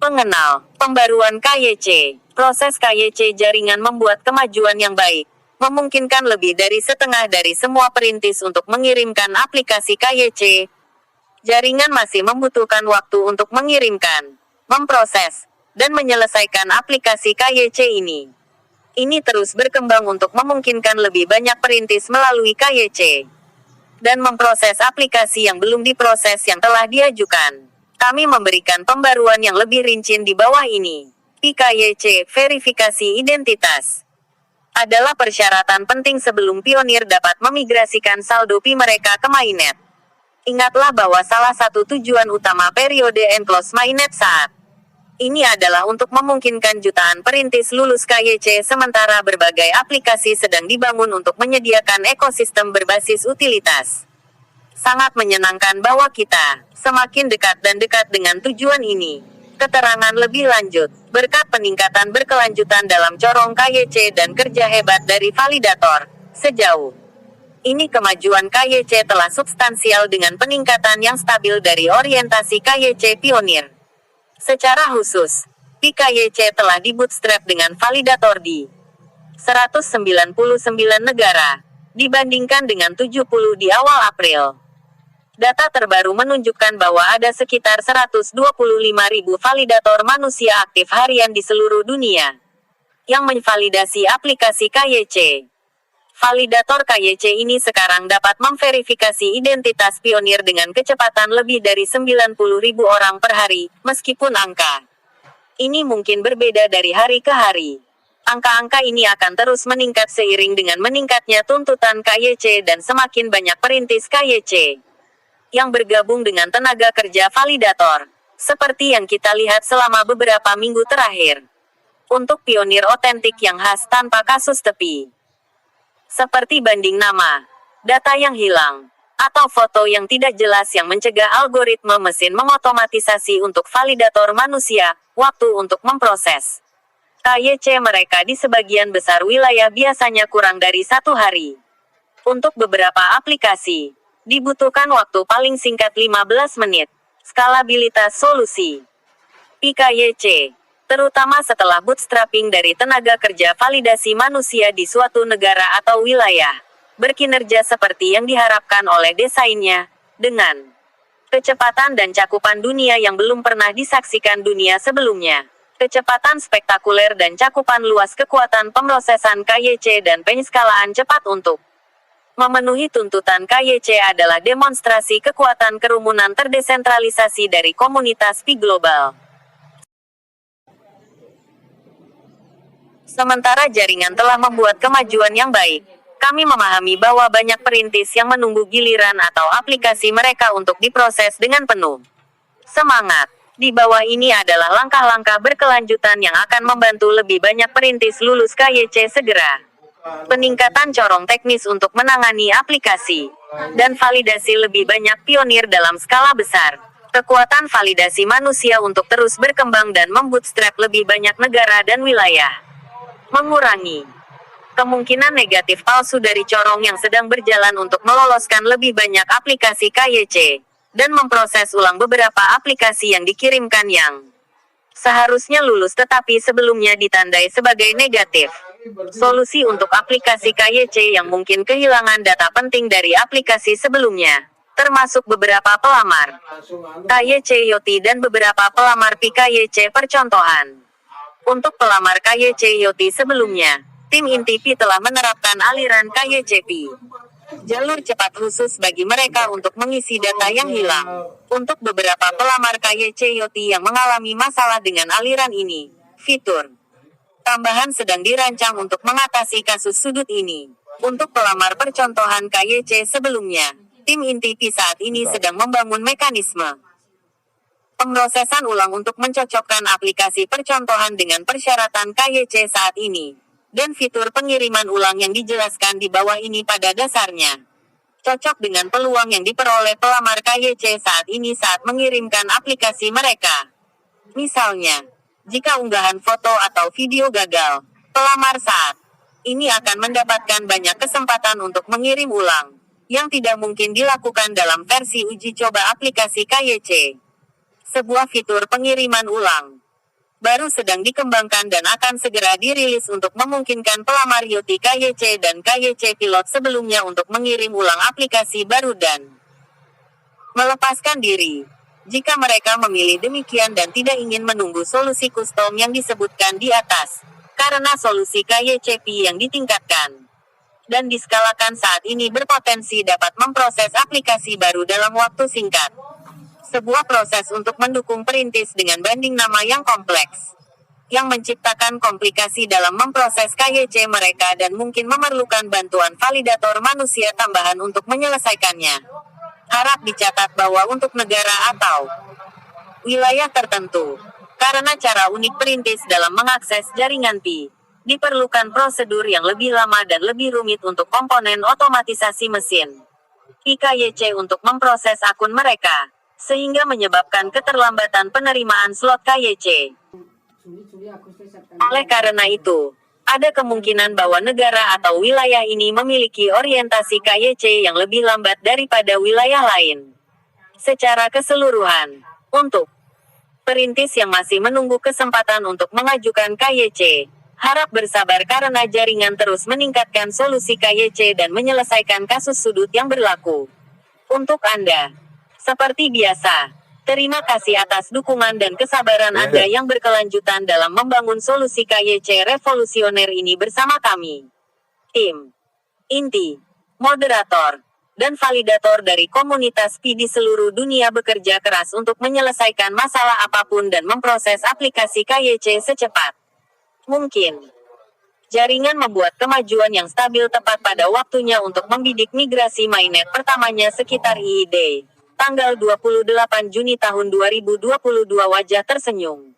Pengenal, pembaruan KYC. Proses KYC jaringan membuat kemajuan yang baik. Memungkinkan lebih dari setengah dari semua perintis untuk mengirimkan aplikasi KYC. Jaringan masih membutuhkan waktu untuk mengirimkan, memproses, dan menyelesaikan aplikasi KYC ini. Ini terus berkembang untuk memungkinkan lebih banyak perintis melalui KYC dan memproses aplikasi yang belum diproses yang telah diajukan. Kami memberikan pembaruan yang lebih rinci di bawah ini. PKYC, verifikasi identitas, adalah persyaratan penting sebelum pionir dapat memigrasikan saldo Pi mereka ke mainnet. Ingatlah bahwa salah satu tujuan utama periode Enclose Mainnet saat ini adalah untuk memungkinkan jutaan perintis lulus KYC sementara berbagai aplikasi sedang dibangun untuk menyediakan ekosistem berbasis utilitas. Sangat menyenangkan bahwa kita semakin dekat dan dekat dengan tujuan ini. Keterangan lebih lanjut, berkat peningkatan berkelanjutan dalam corong KYC dan kerja hebat dari validator, sejauh ini kemajuan KYC telah substansial dengan peningkatan yang stabil dari orientasi KYC pionir. Secara khusus, PKYC telah dibootstrap dengan validator di 199 negara, dibandingkan dengan 70 di awal April. Data terbaru menunjukkan bahwa ada sekitar 125.000 validator manusia aktif harian di seluruh dunia yang menvalidasi aplikasi KYC. Validator KYC ini sekarang dapat memverifikasi identitas pionir dengan kecepatan lebih dari 90.000 orang per hari, meskipun angka ini mungkin berbeda dari hari ke hari. Angka-angka ini akan terus meningkat seiring dengan meningkatnya tuntutan KYC dan semakin banyak perintis KYC yang bergabung dengan tenaga kerja validator, seperti yang kita lihat selama beberapa minggu terakhir. Untuk pionir otentik yang khas tanpa kasus tepi, seperti banding nama, data yang hilang, atau foto yang tidak jelas yang mencegah algoritma mesin mengotomatisasi untuk validator manusia, waktu untuk memproses KYC mereka di sebagian besar wilayah biasanya kurang dari 1 hari. Untuk beberapa aplikasi, dibutuhkan waktu paling singkat 15 menit. Skalabilitas solusi PKYC, terutama setelah bootstrapping dari tenaga kerja validasi manusia di suatu negara atau wilayah, berkinerja seperti yang diharapkan oleh desainnya, dengan kecepatan dan cakupan dunia yang belum pernah disaksikan dunia sebelumnya. Kecepatan spektakuler dan cakupan luas kekuatan pemrosesan KYC dan penyeskalaan cepat untuk memenuhi tuntutan KYC adalah demonstrasi kekuatan kerumunan terdesentralisasi dari komunitas Pi global. Sementara jaringan telah membuat kemajuan yang baik, kami memahami bahwa banyak perintis yang menunggu giliran atau aplikasi mereka untuk diproses dengan penuh semangat. Di bawah ini adalah langkah-langkah berkelanjutan yang akan membantu lebih banyak perintis lulus KYC segera. Peningkatan corong teknis untuk menangani aplikasi dan validasi lebih banyak pionir dalam skala besar. Kekuatan validasi manusia untuk terus berkembang dan membootstrap lebih banyak negara dan wilayah. Mengurangi kemungkinan negatif palsu dari corong yang sedang berjalan untuk meloloskan lebih banyak aplikasi KYC dan memproses ulang beberapa aplikasi yang dikirimkan yang seharusnya lulus tetapi sebelumnya ditandai sebagai negatif. Solusi untuk aplikasi KYC yang mungkin kehilangan data penting dari aplikasi sebelumnya, termasuk beberapa pelamar KYC YOTI dan beberapa pelamar PKYC percontohan. Untuk pelamar KYC YOTI sebelumnya, tim inti Pi telah menerapkan aliran KYC Pi, jalur cepat khusus bagi mereka untuk mengisi data yang hilang. Untuk beberapa pelamar KYC YOTI yang mengalami masalah dengan aliran ini, fitur tambahan sedang dirancang untuk mengatasi kasus sudut ini. Untuk pelamar percontohan KYC sebelumnya, tim inti Pi saat ini sedang membangun mekanisme pemrosesan ulang untuk mencocokkan aplikasi percontohan dengan persyaratan KYC saat ini. Dan fitur pengiriman ulang yang dijelaskan di bawah ini pada dasarnya cocok dengan peluang yang diperoleh pelamar KYC saat ini saat mengirimkan aplikasi mereka. Misalnya, jika unggahan foto atau video gagal, pelamar saat ini akan mendapatkan banyak kesempatan untuk mengirim ulang, yang tidak mungkin dilakukan dalam versi uji coba aplikasi KYC. Sebuah fitur pengiriman ulang baru sedang dikembangkan dan akan segera dirilis untuk memungkinkan pelamar Yoti KYC dan KYC pilot sebelumnya untuk mengirim ulang aplikasi baru dan melepaskan diri. Jika mereka memilih demikian dan tidak ingin menunggu solusi custom yang disebutkan di atas, karena solusi KYCP yang ditingkatkan dan diskalakan saat ini berpotensi dapat memproses aplikasi baru dalam waktu singkat. Sebuah proses untuk mendukung perintis dengan banding nama yang kompleks, yang menciptakan komplikasi dalam memproses KYC mereka dan mungkin memerlukan bantuan validator manusia tambahan untuk menyelesaikannya. Harap dicatat bahwa untuk negara atau wilayah tertentu, karena cara unik perintis dalam mengakses jaringan Pi, diperlukan prosedur yang lebih lama dan lebih rumit untuk komponen otomatisasi mesin IKYC untuk memproses akun mereka, sehingga menyebabkan keterlambatan penerimaan slot KYC. Oleh karena itu, ada kemungkinan bahwa negara atau wilayah ini memiliki orientasi KYC yang lebih lambat daripada wilayah lain. Secara keseluruhan, untuk perintis yang masih menunggu kesempatan untuk mengajukan KYC, harap bersabar karena jaringan terus meningkatkan solusi KYC dan menyelesaikan kasus sudut yang berlaku. Untuk Anda, seperti biasa, terima kasih atas dukungan dan kesabaran Anda yang berkelanjutan dalam membangun solusi KYC revolusioner ini bersama kami. Tim inti, moderator, dan validator dari komunitas Pi di seluruh dunia bekerja keras untuk menyelesaikan masalah apapun dan memproses aplikasi KYC secepat mungkin. Jaringan membuat kemajuan yang stabil tepat pada waktunya untuk membidik migrasi mainnet pertamanya sekitar IID. Tanggal 28 Juni tahun 2022 wajah tersenyum.